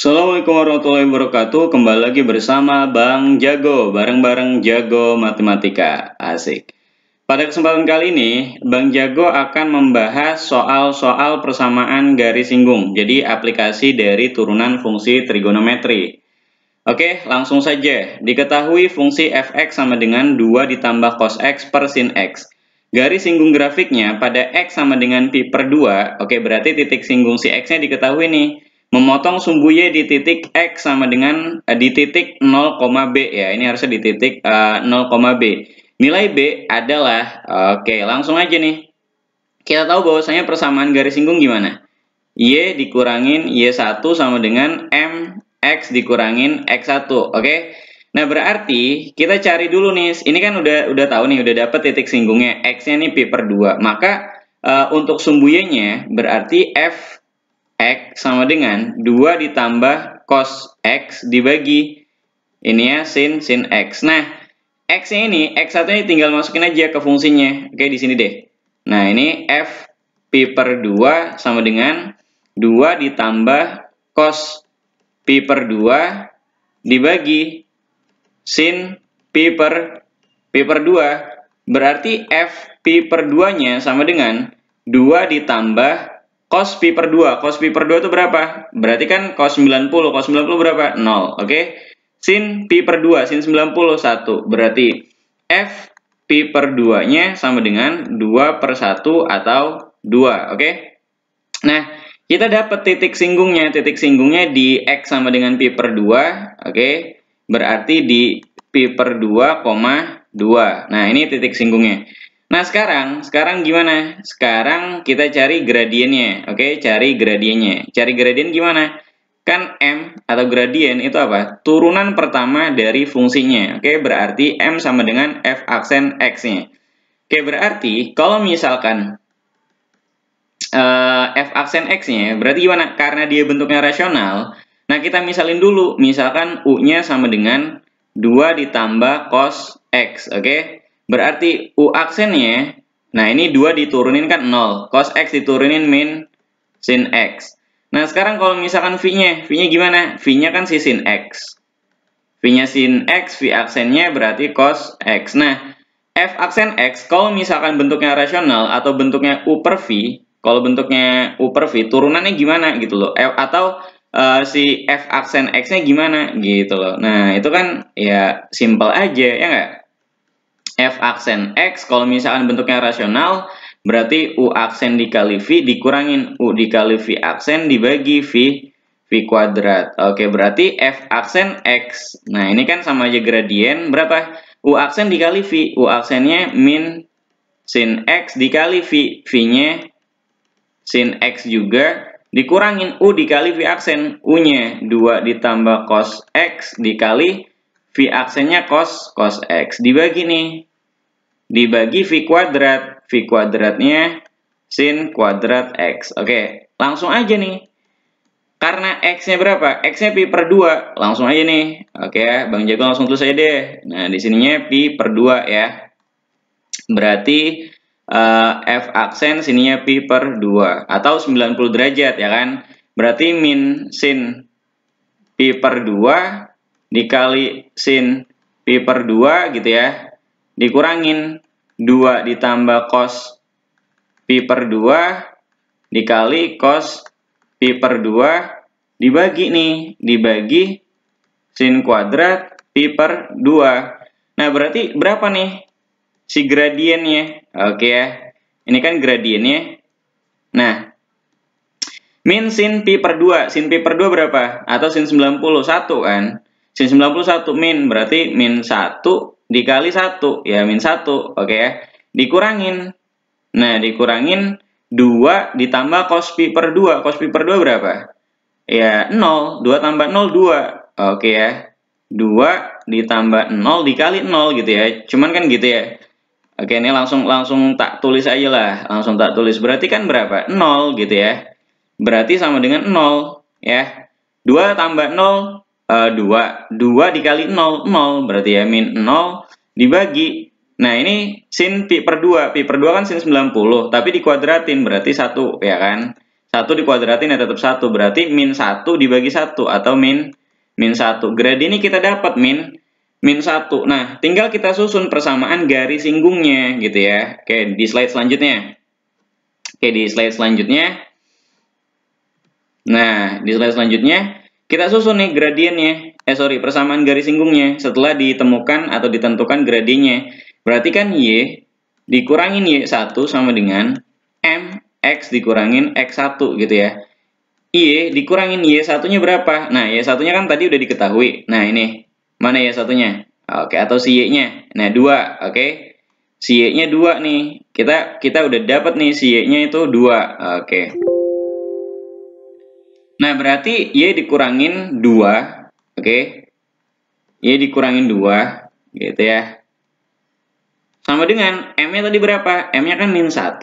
Assalamualaikum warahmatullahi wabarakatuh. Kembali lagi bersama Bang Jago, bareng-bareng Jago Matematika. Asik. Pada kesempatan kali ini, Bang Jago akan membahas soal-soal persamaan garis singgung. Jadi aplikasi dari turunan fungsi trigonometri. Oke, langsung saja. Diketahui fungsi fx sama dengan 2 ditambah cos x per sin x. Garis singgung grafiknya pada x sama dengan pi per 2. Oke, berarti titik singgung si x-nya diketahui nih. Memotong sumbu y di titik x sama dengan di titik 0, B ya. Ini harusnya di titik 0, B. Nilai b adalah, oke, langsung aja nih. Kita tahu bahwasanya persamaan garis singgung gimana? Y dikurangin Y1 sama dengan MX dikurangin X1, oke? Nah, berarti kita cari dulu nih. Ini kan udah tahu nih, udah dapet titik singgungnya. X-nya nih pi per 2. Maka untuk sumbu Y-nya berarti f X sama dengan 2 ditambah cos X dibagi ini ya sin X. Nah, X-nya ini, X1-nya tinggal masukin aja ke fungsinya. Oke, di sini deh. Nah, ini F pi per 2 sama dengan 2 ditambah cos pi per 2 dibagi sin pi per 2. Berarti F pi per 2-nya sama dengan 2 ditambah cos pi per 2. Cos pi per 2 itu berapa? Berarti kan cos 90. Cos 90 berapa? 0. Oke. Sin pi per 2. Sin 90, 1. Berarti F pi per 2-nya sama dengan 2 per 1 atau 2. Oke. Nah, kita dapat titik singgungnya. Titik singgungnya di X sama dengan pi per 2. Oke. Berarti di pi per 2, 2. Nah, ini titik singgungnya. Nah, sekarang gimana? Sekarang kita cari gradiennya. Oke, cari gradiennya. Cari gradien gimana? Kan M atau gradien itu apa? Turunan pertama dari fungsinya. Oke, berarti M sama dengan F aksen X-nya. Oke, berarti kalau misalkan F aksen X-nya, berarti gimana? Karena dia bentuknya rasional. Nah, kita misalin dulu. Misalkan U-nya sama dengan 2 ditambah cos X. Oke. Berarti U aksennya, nah ini 2 diturunin kan 0. Cos X diturunin min sin X. Nah, sekarang kalau misalkan V-nya gimana? V-nya kan si sin X. V-nya sin X, V aksennya berarti cos X. Nah, F aksen X, kalau misalkan bentuknya rasional atau bentuknya U per V, kalau bentuknya U per V, turunannya gimana gitu loh. Atau si F aksen X-nya gimana gitu loh. Nah, itu kan ya simple aja, ya nggak? F aksen X kalau misalkan bentuknya rasional berarti U aksen dikali V dikurangin U dikali V aksen dibagi V kuadrat. Oke, berarti F aksen X. Nah, ini kan sama aja gradien. Berapa? U aksen dikali V. U aksennya min sin X dikali V. V-nya sin X juga. Dikurangin U dikali V aksen. U-nya 2 ditambah cos X dikali V aksennya cos X. Dibagi nih. Dibagi V kuadrat. V kuadratnya sin kuadrat X. Oke, langsung aja nih. Karena X-nya berapa? X-nya pi per 2. Langsung aja nih. Oke ya, Bang Jago langsung tulis aja deh. Nah, di sininya pi per 2 ya. Berarti F aksen sininya pi per 2. Atau 90 derajat ya kan. Berarti min sin pi per 2 dikali sin pi per 2 gitu ya. Dikurangin 2 ditambah cos pi per 2 dikali cos pi per 2 dibagi nih, dibagi sin kuadrat pi per 2. Nah, berarti berapa nih si gradiennya? Oke ya, ini kan gradiennya. Nah, min sin pi per 2. Sin pi per 2 berapa? Atau sin 91 kan? Sin 91 min, berarti min 1 dikali 1. Ya, min 1. Oke ya. Dikurangin. Nah, dikurangin 2 ditambah cos pi per 2. Cos pi per 2 berapa? Ya, 0. 2 tambah 0, 2. Oke ya. 2 ditambah 0 dikali 0 gitu ya. Cuman kan gitu ya. Oke, ini langsung tak tulis aja lah. Langsung tak tulis. Berarti kan berapa? 0 gitu ya. Berarti sama dengan 0 ya. 2 tambah 0, 2. 2 dikali 0, 0. Berarti ya min 0 dibagi. Nah, ini sin pi per 2. Pi per 2 kan sin 90. Tapi dikuadratin berarti 1 ya kan. 1 dikuadratin ya tetap 1. Berarti min 1 dibagi 1 atau min 1. Gradiennya kita dapat min 1. Nah, tinggal kita susun persamaan garis singgungnya gitu ya. Oke, di slide selanjutnya. Nah, di slide selanjutnya kita susun nih gradiennya. Persamaan garis singgungnya setelah ditemukan atau ditentukan gradiennya. Berarti kan Y dikurangin Y1 sama dengan MX dikurangin X1 gitu ya. Y dikurangin Y1-nya berapa? Nah, Y1-nya kan tadi udah diketahui. Nah, ini. Mana Y1-nya? Oke, atau si Y-nya. Nah, 2, oke. Si Y-nya 2 nih. Kita udah dapat nih si Y-nya itu 2. Oke. Nah, berarti Y dikurangin 2. Oke. Y dikurangin 2. Gitu ya. Sama dengan M-nya tadi berapa? M-nya kan min 1.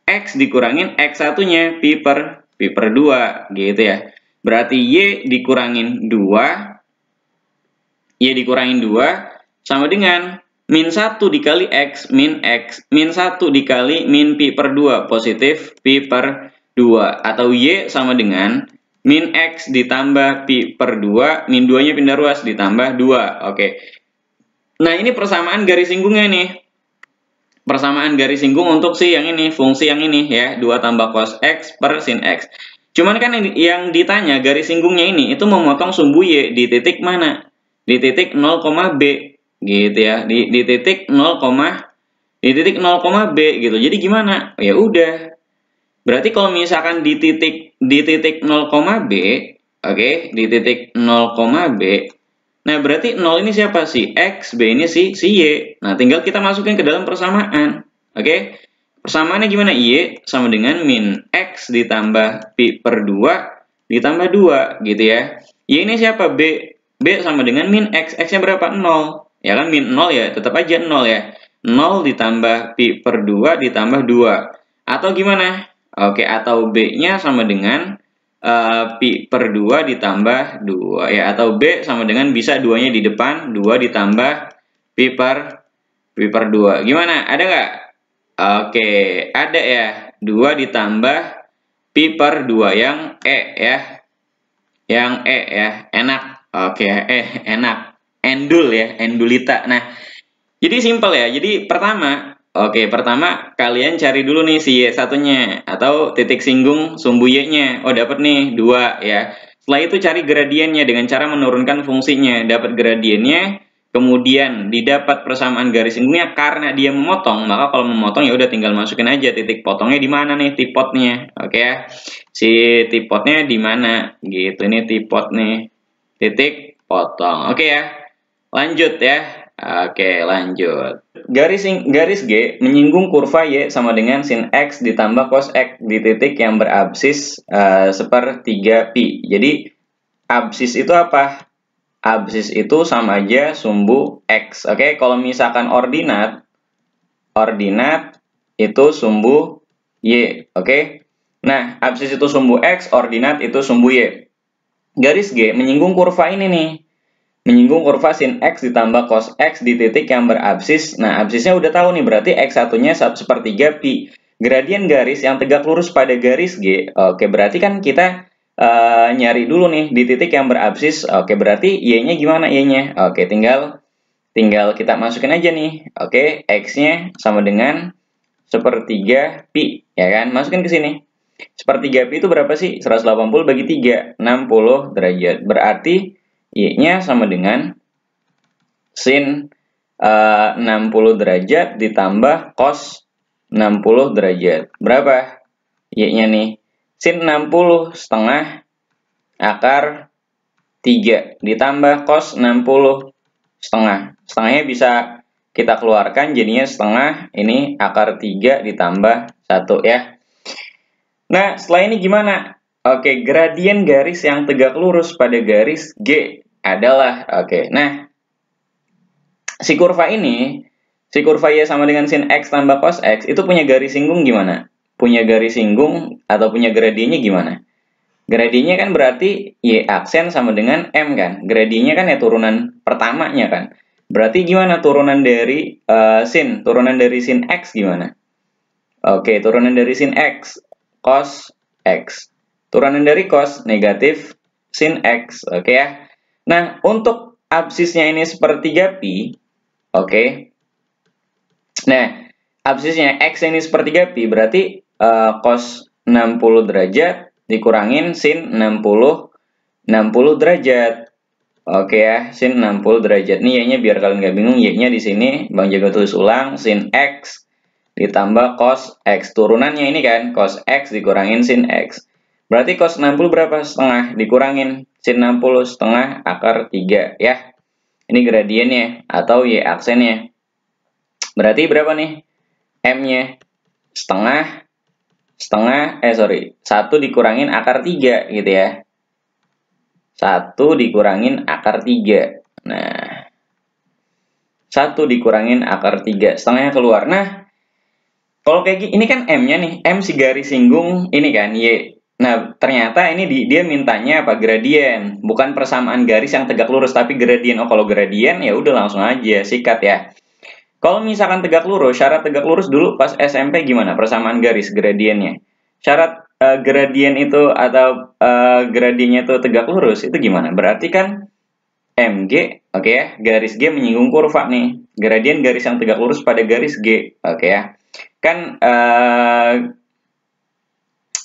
X dikurangin X1-nya pi per 2. Gitu ya. Berarti Y dikurangin 2. Y dikurangin 2 sama dengan min 1 dikali X min 1 dikali min pi per 2 positif pi per 2 atau Y sama dengan min X ditambah pi per 2 min 2 nya pindah ruas ditambah 2. Oke. Nah, ini persamaan garis singgungnya nih. Persamaan garis singgung untuk si yang ini, fungsi yang ini ya, 2 tambah cos X per sin X. Cuman kan yang ditanya garis singgungnya ini itu memotong sumbu Y di titik mana? Di titik 0, B gitu ya. Di titik 0, B gitu. Jadi gimana? Ya udah. Berarti kalau misalkan di titik 0, B, oke, di titik 0, B. Nah, berarti 0 ini siapa sih? X, B ini si Y. Nah, tinggal kita masukin ke dalam persamaan. Oke. Persamaannya gimana? Y sama dengan min X ditambah pi per 2 ditambah 2 gitu ya. Y ini siapa? B. B sama dengan min X. X-nya berapa? 0. Ya kan, min 0 ya, tetap aja 0 ya. 0 ditambah pi per 2 ditambah 2. Atau gimana? Oke, atau B-nya sama dengan pi per 2 ditambah 2 ya, atau B sama dengan bisa 2-nya di depan, 2 ditambah pi per 2. Gimana? Ada nggak? Oke, ada ya. 2 ditambah pi per 2 yang E ya. Yang E ya, enak. Oke, enak. Endul ya, endulita. Nah, jadi simpel ya. Jadi pertama kalian cari dulu nih si Y1-nya atau titik singgung sumbu Y-nya. Oh, dapat nih 2 ya. Setelah itu cari gradiennya dengan cara menurunkan fungsinya. Dapat gradiennya, kemudian didapat persamaan garis singgungnya karena dia memotong. Maka kalau memotong ya udah tinggal masukin aja titik potongnya di mana nih tipotnya. Oke ya. Si tipotnya di mana? Gitu, ini tipot nih. Titik potong. Oke ya. Lanjut ya. Oke, lanjut. Garis G menyinggung kurva Y sama dengan sin X ditambah cos X di titik yang berabsis sepertiga pi. Jadi, absis itu apa? Absis itu sama aja sumbu X. Oke, kalau misalkan ordinat itu sumbu Y. Oke. Nah, absis itu sumbu X, ordinat itu sumbu Y. Garis G menyinggung kurva ini nih. Menyinggung kurva sin X ditambah cos X di titik yang berabsis. Nah, absisnya udah tahu nih, berarti X1-nya sepertiga pi. Gradien garis yang tegak lurus pada garis G. Oke, berarti kan kita nyari dulu nih di titik yang berabsis. Oke, berarti Y-nya gimana Y-nya? Oke, tinggal kita masukin aja nih. Oke, X-nya sama dengan sepertiga pi. Ya kan? Masukin ke sini. Sepertiga pi itu berapa sih? 180 bagi 3. 60 derajat. Berarti Y-nya sama dengan sin 60 derajat ditambah cos 60 derajat. Berapa Y-nya nih? Sin 60 setengah akar 3 ditambah cos 60 setengah. Setengahnya bisa kita keluarkan jadinya setengah, ini akar 3 ditambah 1 ya. Nah, setelah ini gimana? Oke, gradien garis yang tegak lurus pada garis G adalah, nah, si kurva Y sama dengan sin X tambah cos X itu punya garis singgung gimana? Punya garis singgung atau punya gradiennya gimana? Gradiennya kan berarti Y aksen sama dengan M kan? Gradiennya kan ya turunan pertamanya kan? Berarti gimana turunan dari Turunan dari sin X gimana? Oke, turunan dari sin X cos X. Turunan dari cos negatif sin X. Oke ya. Nah, untuk absisnya ini sepertiga pi. Oke. Nah, absisnya X ini sepertiga pi berarti cos 60 derajat dikurangin sin 60 derajat. Oke ya, sin 60 derajat. Nih Y-nya biar kalian nggak bingung, Y-nya di sini Bang Jago tulis ulang, sin X ditambah cos X. Turunannya ini kan, cos X dikurangin sin X. Berarti cos 60 berapa? Setengah dikurangin sin 60 setengah akar 3 ya. Ini gradiennya atau Y aksennya. Berarti berapa nih? M-nya setengah 1 dikurangin akar 3 gitu ya. 1 dikurangin akar 3. Nah, 1 dikurangin akar 3. Setengahnya keluar. Nah, kalau kayak gini, ini kan M-nya nih. M si garis singgung ini kan, Y. Nah, ternyata ini dia mintanya apa? Gradien. Bukan persamaan garis yang tegak lurus, tapi gradien. Oh, kalau gradien ya udah langsung aja, sikat ya. Kalau misalkan tegak lurus, syarat tegak lurus dulu pas SMP gimana? Persamaan garis, gradiennya. Syarat gradien itu atau gradiennya itu tegak lurus itu gimana? Berarti kan MG, oke ya, garis G menyinggung kurva nih. Gradien garis yang tegak lurus pada garis G, oke ya. Kan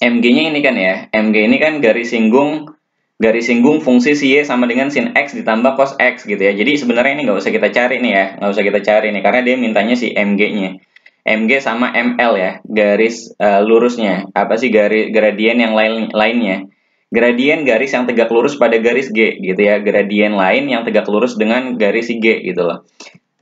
MG-nya ini kan ya, MG ini kan garis singgung fungsi si Y sama dengan sin X ditambah cos X gitu ya. Jadi sebenarnya ini nggak usah kita cari nih ya, nggak usah kita cari nih karena dia mintanya si MG-nya. MG sama ML ya, garis lurusnya. Apa sih gradien yang lainnya? Gradien garis yang tegak lurus pada garis G gitu ya. Gradien lain yang tegak lurus dengan garis si G gitu loh.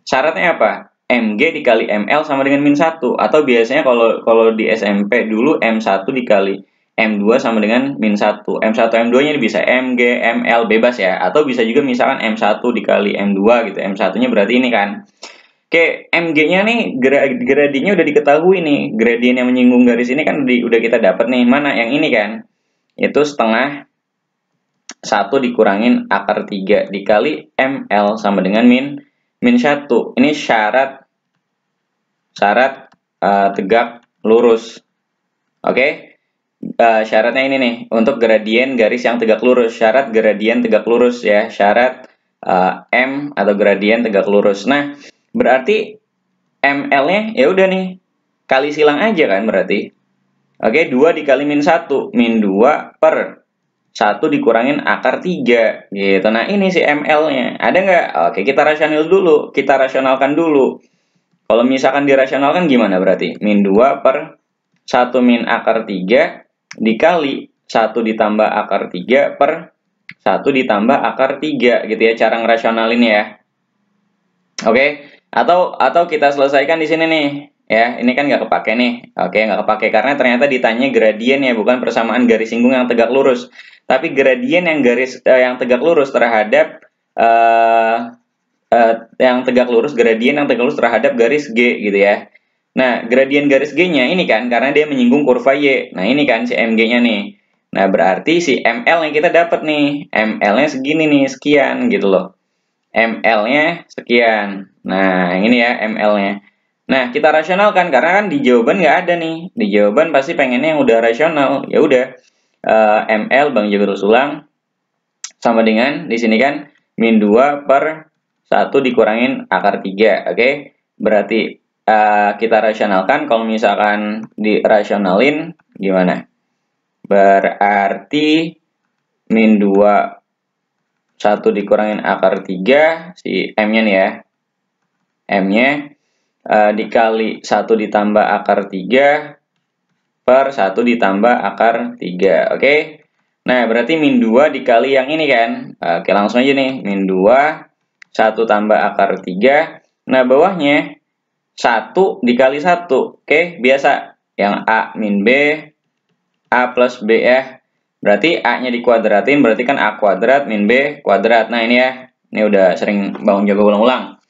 Syaratnya apa? MG dikali ML sama dengan min 1. Atau biasanya kalau di SMP dulu M1 dikali M2 sama dengan min 1. M1, M2-nya bisa MG, ML bebas ya. Atau bisa juga misalkan M1 dikali M2 gitu. M1-nya berarti ini kan. Oke, MG-nya nih gradiennya udah diketahui nih. Gradien yang menyinggung garis ini kan udah kita dapat nih. Mana? Yang ini kan. Itu setengah 1 dikurangin akar 3 dikali ML sama dengan min 1. Ini syarat tegak lurus. Oke. Syaratnya ini nih. Untuk gradien garis yang tegak lurus. Syarat gradien tegak lurus ya. Syarat M atau gradien tegak lurus. Nah, berarti ML-nya ya udah nih, kali silang aja kan berarti. Oke, 2 dikali min 1. Min 2 per 1 dikurangin akar 3. Gitu. Nah, ini si ML-nya. Ada nggak? Oke, kita rasionalkan dulu. Kalau misalkan dirasionalkan gimana berarti? Min 2 per 1 min akar 3 dikali 1 ditambah akar 3 per 1 ditambah akar 3. Gitu ya, cara ngerasionalin ya. Oke. Atau kita selesaikan di sini nih ya, ini kan nggak kepake nih. Oke, nggak kepake karena ternyata ditanya gradien ya, bukan persamaan garis singgung yang tegak lurus, tapi gradien yang yang tegak lurus terhadap gradien yang tegak lurus terhadap garis G gitu ya. Nah, gradien garis G-nya ini kan karena dia menyinggung kurva Y. Nah, ini kan si MG-nya nih. Nah, berarti si ML yang kita dapat nih, ML-nya segini nih, sekian gitu loh. ML-nya sekian. Nah, ini ya ML-nya. Nah, kita rasionalkan karena kan di jawaban nggak ada nih. Di jawaban pasti pengennya yang udah rasional. Ya udah, ML Bang Jago terus ulang sama dengan di sini kan min 2 per 1 dikurangin akar 3. Oke? Berarti kita rasionalkan. Kalau misalkan dirasionalin gimana? Berarti min 2 1 dikurangin akar 3, si M-nya nih ya. M-nya dikali 1 ditambah akar 3 per 1 ditambah akar 3. Oke. Nah, berarti min 2 dikali yang ini kan. Oke, langsung aja nih. Min 2, 1 tambah akar 3. Nah, bawahnya 1 dikali 1. Oke, biasa. Yang A min B, A plus B ya. Berarti A-nya dikuadratin, berarti kan A kuadrat min B kuadrat. Nah, ini ya. Ini udah sering Bang Jago ulang-ulang.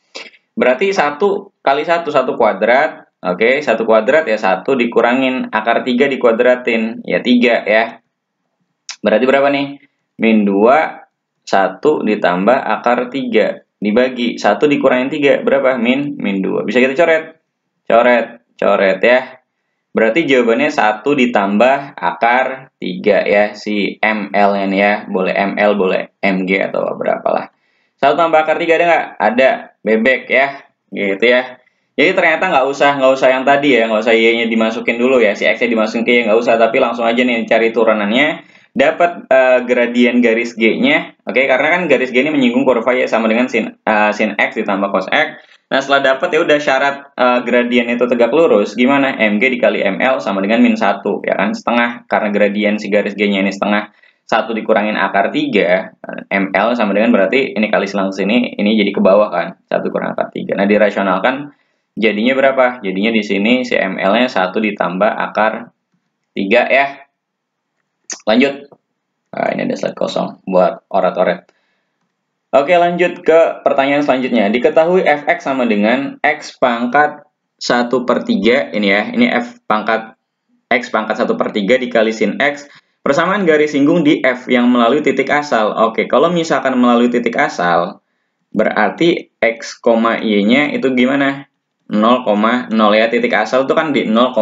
Berarti 1 kali 1 kuadrat. Oke, 1 kuadrat ya 1 dikurangin akar 3 dikuadratin. Ya 3 ya. Berarti berapa nih? Min 2, 1 ditambah akar 3. Dibagi 1 dikurangin 3. Berapa? Min 2. Bisa kita coret. Coret ya. Berarti jawabannya 1 ditambah akar 3 ya, si ML-nya nih ya. Boleh ML, boleh MG atau berapalah. 1 tambah akar 3 ada nggak? Ada. Bebek ya. Gitu ya. Jadi ternyata nggak usah yang tadi ya, nggak usah Y-nya dimasukin dulu ya, si X-nya dimasukin ke Y, nggak usah, tapi langsung aja nih cari turunannya, dapat gradien garis G-nya, oke, karena kan garis G ini menyinggung kurva Y sama dengan sin X ditambah cos X. Nah, setelah dapat ya udah syarat gradien itu tegak lurus, gimana? MG dikali ML sama dengan min 1, ya kan, setengah, karena gradien si garis G-nya ini setengah, 1 dikurangin akar 3, ML sama dengan berarti ini kali silang sini, ini jadi ke bawah kan, 1 kurang akar 3. Nah, dirasionalkan jadinya berapa? Jadinya di sini si ML-nya 1 ditambah akar 3 ya. Lanjut. Nah, ini ada slide kosong buat orat-oret. Oke, lanjut ke pertanyaan selanjutnya. Diketahui fx sama dengan x pangkat 1/3 ini ya. Ini f pangkat x pangkat 1/3 dikali sin x. Persamaan garis singgung di f yang melalui titik asal. Oke, kalau misalkan melalui titik asal, berarti x, y-nya itu gimana? 0,0 ya, titik asal itu kan di 0,0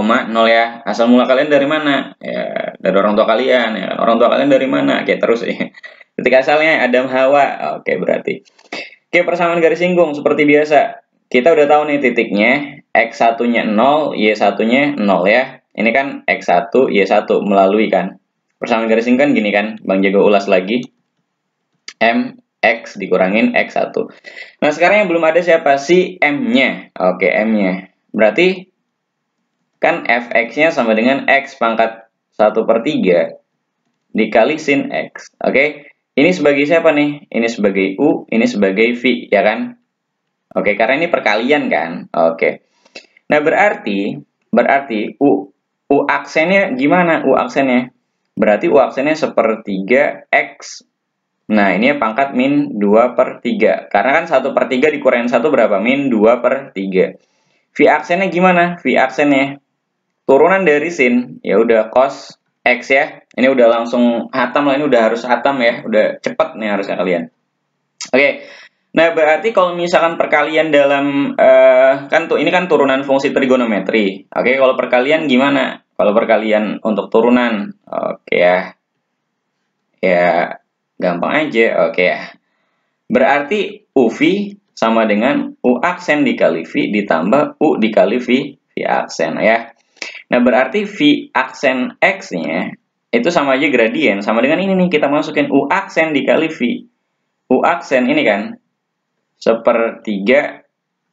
ya. Asal mula kalian dari mana? Ya, dari orang tua kalian ya. Orang tua kalian dari mana? Oke, terus ya. Titik asalnya Adam Hawa. Oke, berarti. Oke, persamaan garis singgung seperti biasa. Kita udah tahu nih titiknya, X1-nya 0, Y1-nya 0 ya. Ini kan X1, Y1 melalui kan. Persamaan garis singgung kan gini kan. Bang Jago ulas lagi. M X dikurangin X1. Nah, sekarang yang belum ada siapa? Si M-nya. Oke, M-nya. Berarti, kan Fx-nya sama dengan X pangkat 1/3 dikali sin X. Oke, ini sebagai siapa nih? Ini sebagai U, ini sebagai V, ya kan? Oke, karena ini perkalian kan? Oke. Nah, berarti U aksennya gimana? U aksennya? Berarti U aksennya 1/3 X. Nah, ini pangkat min 2/3. Karena kan 1/3 dikurangin 1 berapa? Min 2/3. V aksennya gimana? V aksennya turunan dari sin. Ya udah cos X ya. Ini udah langsung hatam lah. Ini udah harus hatam ya. Udah cepet nih harusnya kalian. Oke. Nah, berarti kalau misalkan perkalian dalam kan tuh ini kan turunan fungsi trigonometri. Oke, kalau perkalian gimana? Kalau perkalian untuk turunan. Oke ya. Ya, gampang aja, oke ya. Berarti UV sama dengan U aksen dikali V ditambah U dikali V aksen ya. Nah, berarti V aksen X-nya itu sama aja gradien, sama dengan ini nih, kita masukin U aksen dikali V. U aksen ini kan 1/3.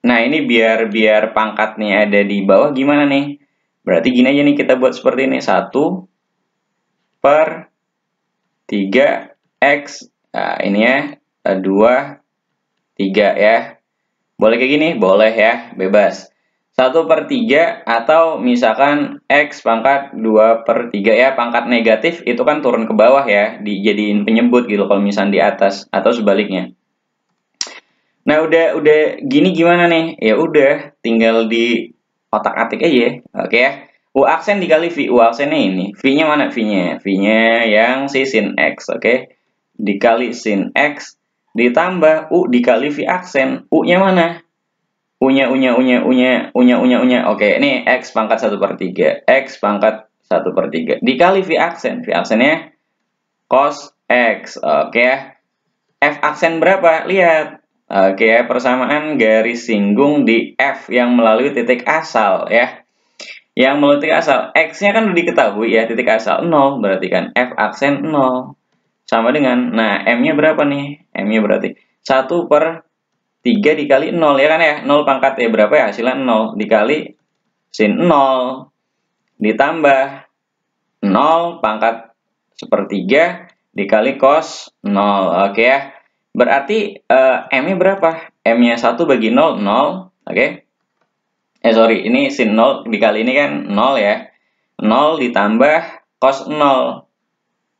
Nah, ini biar pangkatnya ada di bawah gimana nih? Berarti gini aja nih, kita buat seperti ini, 1/3 X. Nah, ini ya 2, 3 ya. Boleh kayak gini? Boleh ya, bebas. 1/3 atau misalkan X pangkat 2/3 ya, pangkat negatif itu kan turun ke bawah ya, dijadiin penyebut gitu kalau misalnya di atas atau sebaliknya. Nah, udah gini gimana nih? Ya udah, tinggal di otak-atik aja. Oke ya. U aksen dikali V. U aksennya ini. V-nya mana V-nya? V-nya yang si sin X, oke? Dikali sin X ditambah U dikali V aksen. U-nya mana? U-nya. Oke, ini X pangkat 1/3. X pangkat 1/3 dikali V aksen. V aksennya cos X. Oke ya. F aksen berapa? Lihat. Oke ya, persamaan garis singgung di F yang melalui titik asal ya. Yang melalui titik asal. X-nya kan udah diketahui ya, titik asal 0. Berarti kan F aksen 0. Sama dengan, nah M-nya berapa nih? M-nya berarti 1/3 dikali 0 ya kan ya. 0 pangkat ya berapa ya? Hasilnya 0 dikali sin 0 ditambah 0 pangkat 1/3 dikali cos 0. Oke ya. Berarti M-nya berapa? M-nya 1 bagi 0, 0. Oke. Sorry, ini sin 0 dikali ini kan 0 ya. 0 ditambah cos 0.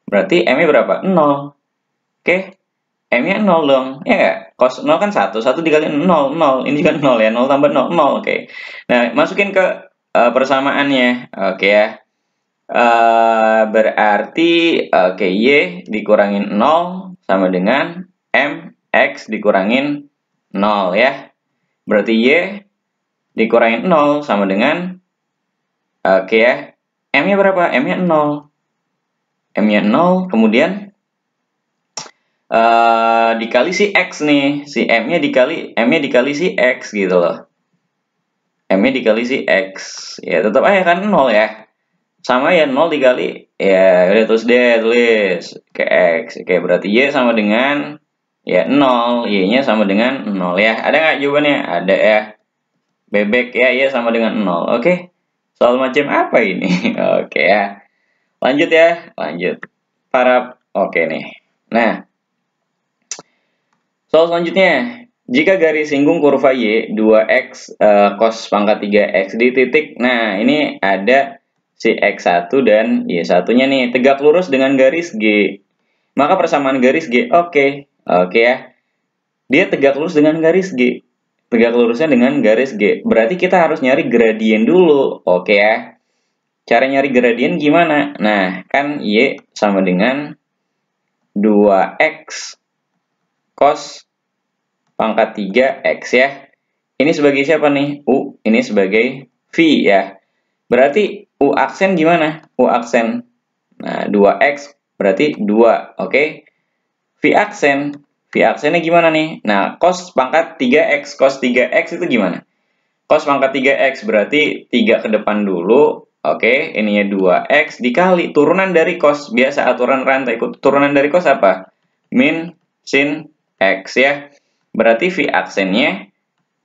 Berarti M-nya berapa? 0. Oke. M-nya 0 dong. Ya nggak? Cos 0 kan 1. 1 dikali 0, 0. Ini juga 0 ya. 0 tambah 0, 0. Oke. Nah, masukin ke persamaannya. Oke ya. Berarti oke, Y dikurangin 0 sama dengan M X dikurangin 0 ya. Berarti Y dikurangin 0 sama dengan Oke ya. M-nya berapa? M-nya 0. M-nya 0, kemudian dikali si X nih. Si M-nya dikali si X gitu loh. M-nya dikali si X. Ya, tetap aja kan 0 ya. Sama ya, 0 dikali. Ya, udah terus deh, tulis ke X. Oke, berarti Y sama dengan ya 0. Y-nya sama dengan 0 ya. Ada nggak jawabannya? Ada ya. Bebek ya, Y sama dengan 0. Oke. Soal macam apa ini? Oke ya. Lanjut ya, lanjut. Oke nih. Nah, soal selanjutnya, jika garis singgung kurva Y 2x cos pangkat 3x di titik, nah ini ada si x1 dan y1-nya nih, tegak lurus dengan garis G. Maka persamaan garis G, oke ya. Dia tegak lurus dengan garis G. Tegak lurusnya dengan garis G. Berarti kita harus nyari gradien dulu, oke ya. Cara nyari gradien gimana? Nah, kan Y sama dengan 2x cos pangkat 3x ya. Ini sebagai siapa nih? U. Ini sebagai V ya. Berarti U aksen gimana? U aksen. Nah, 2x berarti 2. Oke. V aksen. V aksennya gimana nih? Nah, cos pangkat 3x. Cos 3x itu gimana? Cos pangkat 3x berarti 3 ke depan dulu. Oke, ininya 2x dikali turunan dari cos. Biasa aturan rantai. Turunan dari cos apa? Min sin x ya. Berarti V aksennya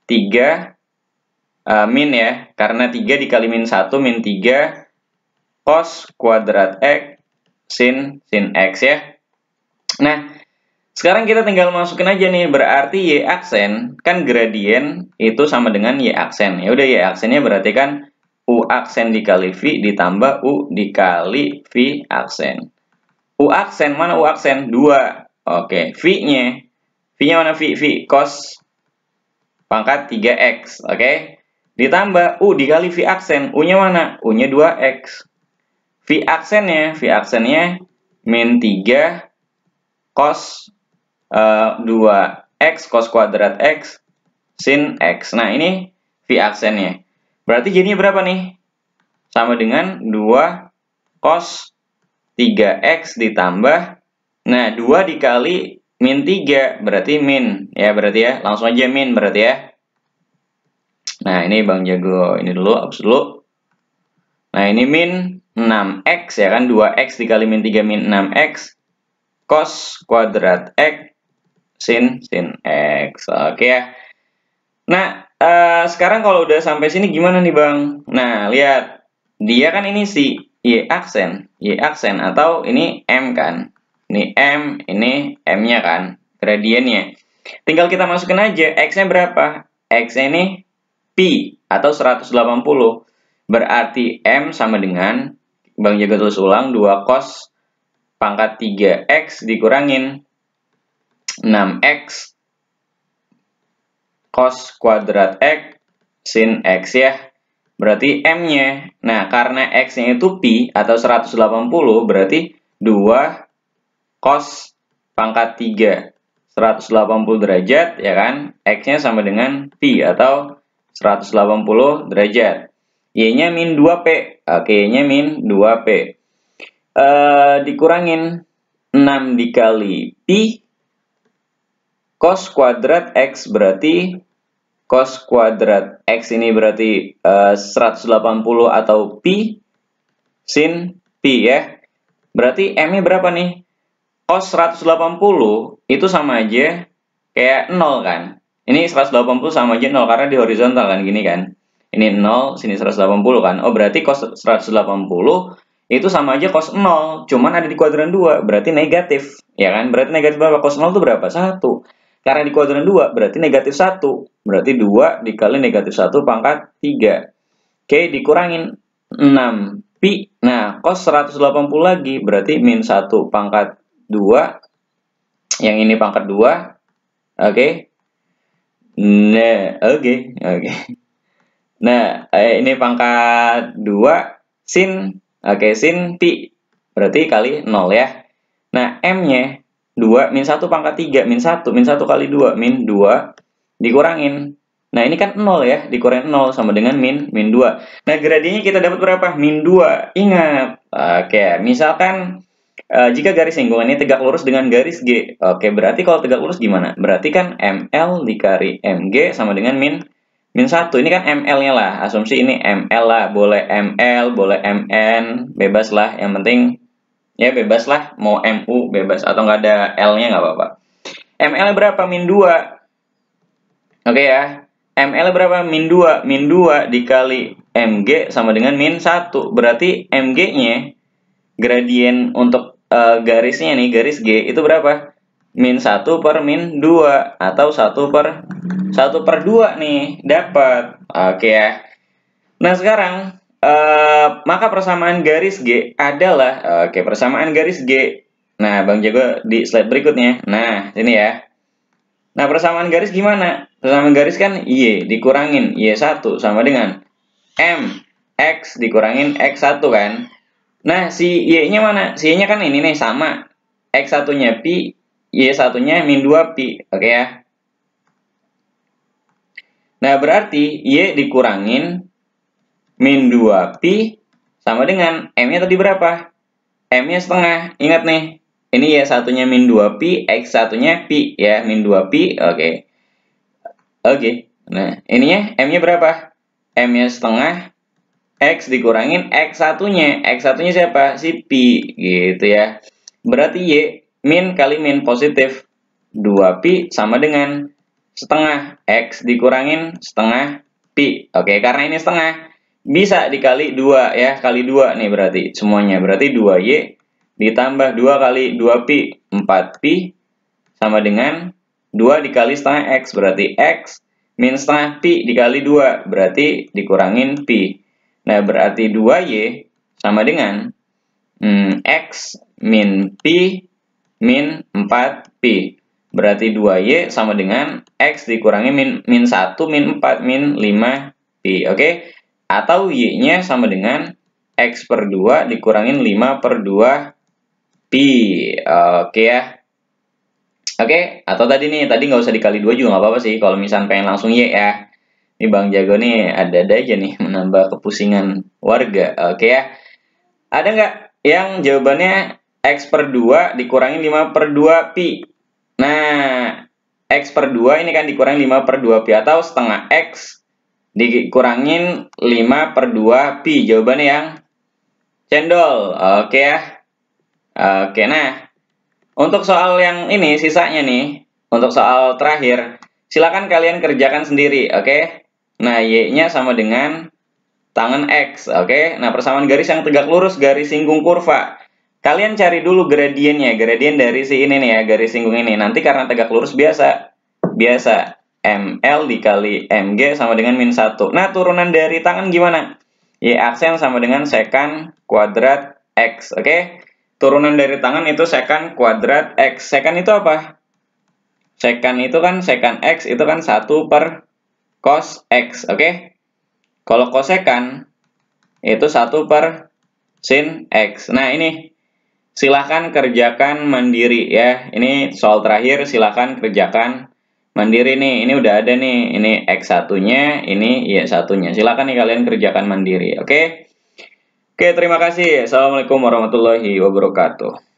3 min ya. Karena 3 dikali min 1 min 3 cos kuadrat x sin x ya. Nah, sekarang kita tinggal masukin aja nih. Berarti Y aksen kan gradien itu sama dengan Y aksen. Ya udah, Y aksennya berarti kan U aksen dikali V ditambah U dikali V aksen. U aksen, mana U aksen? 2. Oke, V-nya. V-nya mana V? V cos pangkat 3x. Oke. Ditambah U dikali V aksen. U-nya mana? U-nya 2x. V aksennya min 3 cos 2x cos kuadrat x sin x. Nah, ini V aksennya. Berarti jadinya berapa nih? Sama dengan 2 cos 3x ditambah, nah 2 dikali min 3 berarti min ya, berarti ya. Langsung aja min berarti ya. Nah, ini Bang Jago ini dulu, hapus dulu. Nah, ini min 6x ya kan, 2x dikali min 3 min 6x cos kuadrat x sin x. Oke ya. Nah, sekarang kalau udah sampai sini gimana nih Bang? Nah, lihat. Dia kan ini si Y aksen atau ini M kan. Ini M, ini M-nya kan, gradiennya. Tinggal kita masukin aja, X-nya berapa? X-nya ini Pi atau 180. Berarti M sama dengan, Bang Jaga tulis ulang, 2 cos pangkat 3x dikurangin 6x cos kuadrat x sin x ya. Berarti M-nya. Nah, karena X-nya itu Pi atau 180, berarti 2 cos pangkat 3. 180 derajat, ya kan? X-nya sama dengan Pi atau 180 derajat. Y-nya min 2P. Oke, Y-nya min 2P. Dikurangin 6 dikali Pi cos kuadrat X berarti cos kuadrat X ini berarti 180 atau Pi sin Pi ya. Berarti M-nya berapa nih? Cos 180 itu sama aja kayak 0 kan. Ini 180 sama aja 0 karena di horizontal kan, gini kan. Ini 0, sini 180 kan. Oh, berarti cos 180 itu sama aja cos 0. Cuman ada di kuadran 2, berarti negatif. Ya kan? Berarti negatif berapa? Cos 0 itu berapa? 1. Karena di kuadran 2 berarti negatif 1. Berarti 2 dikali negatif 1 pangkat 3. Oke, dikurangin 6 Pi. Nah, cos 180 lagi berarti min 1 pangkat 2. Yang ini pangkat 2. Oke. Nah, oke. Nah, ini pangkat 2 sin. Oke, sin Pi. Berarti kali 0 ya. Nah, M-nya 2 min 1 pangkat 3 min 1 kali 2 min 2 dikurangin Nah, ini kan 0 ya, dikurangin 0 sama dengan min 2. Nah, gradiennya kita dapat berapa? Min 2. Ingat. Oke, misalkan jika garis singgungannya tegak lurus dengan garis G. Oke, berarti kalau tegak lurus gimana? Berarti kan ML dikali MG sama dengan min 1. Ini kan ML-nya lah. Asumsi ini ML lah. Boleh ML, boleh MN. Bebas lah. Yang penting, ya bebas lah. Mau MU, bebas. Atau nggak ada L-nya nggak apa-apa. ML berapa? Min 2. Oke ya. ML berapa? Min 2. Min 2 dikali MG sama dengan min 1. Berarti MG-nya, gradien untuk garisnya nih, garis G, itu berapa? Min 1 per min 2. Atau 1 per 2 nih. Dapat. Oke ya. Nah, sekarang, maka persamaan garis G adalah, oke, persamaan garis G. Nah, Bang Jago di slide berikutnya. Nah, ini ya. Nah, persamaan garis gimana? Persamaan garis kan Y dikurangin Y1 sama dengan M X dikurangin X1 kan. Nah, si Y-nya mana? Si Y-nya kan ini nih, sama. X1-nya pi, Y1-nya min 2 pi. Oke ya. Nah, berarti Y dikurangin min 2 pi sama dengan M-nya tadi berapa? M-nya setengah. Ingat nih, ini Y1-nya min 2 pi, X1-nya pi ya, min 2 pi. Oke. Oke. Nah, ininya M-nya berapa? M-nya setengah, X dikurangin X1-nya. X1-nya siapa? Si pi, gitu ya. Berarti Y min kali min positif 2pi sama dengan setengah X dikurangin setengah pi. Oke, karena ini setengah, bisa dikali 2 ya. Kali 2 nih berarti semuanya. Berarti 2Y ditambah 2 kali 2pi, 4pi sama dengan 2 dikali setengah X. Berarti X min setengah pi dikali 2. Berarti dikurangin pi. Nah, berarti 2Y sama dengan X min pi min 4pi. Berarti 2Y sama dengan X dikurangi min 1 min 4 min 5pi. Oke? Atau Y-nya sama dengan X per 2 dikurangin 5 per 2pi. Oke ya? Oke? Atau tadi nggak usah dikali 2 juga nggak apa-apa sih. Kalau misalnya pengen langsung Y ya. Ini Bang Jago nih ada-ada aja nih menambah kepusingan warga. Oke ya. Ada nggak yang jawabannya X per 2 dikurangin 5 per 2 pi? Nah, X per 2 ini kan dikurangin 5 per 2 pi. Atau setengah X dikurangin 5 per 2 pi. Jawabannya yang cendol. Oke ya. Oke, nah. Untuk soal yang ini, sisanya nih. Untuk soal terakhir. Silakan kalian kerjakan sendiri. Oke. Nah, Y-nya sama dengan tangan X, oke? Nah, persamaan garis yang tegak lurus, garis singgung kurva. Kalian cari dulu gradiennya, gradien dari si ini nih ya, garis singgung ini. Nanti karena tegak lurus biasa ML dikali MG sama dengan min 1. Nah, turunan dari tangan gimana? Y aksen sama dengan sekan kuadrat X, oke? Turunan dari tangan itu sekan kuadrat X. Sekan itu apa? Sekan itu kan, sekan X itu kan 1 per cos X, oke? Kalau kosekan itu 1 per sin X. Nah, ini silahkan kerjakan mandiri ya. Ini soal terakhir, silahkan kerjakan mandiri nih. Ini udah ada nih. Ini X1-nya, ini Y1-nya. Silahkan nih kalian kerjakan mandiri, oke? Oke, terima kasih. Assalamualaikum warahmatullahi wabarakatuh.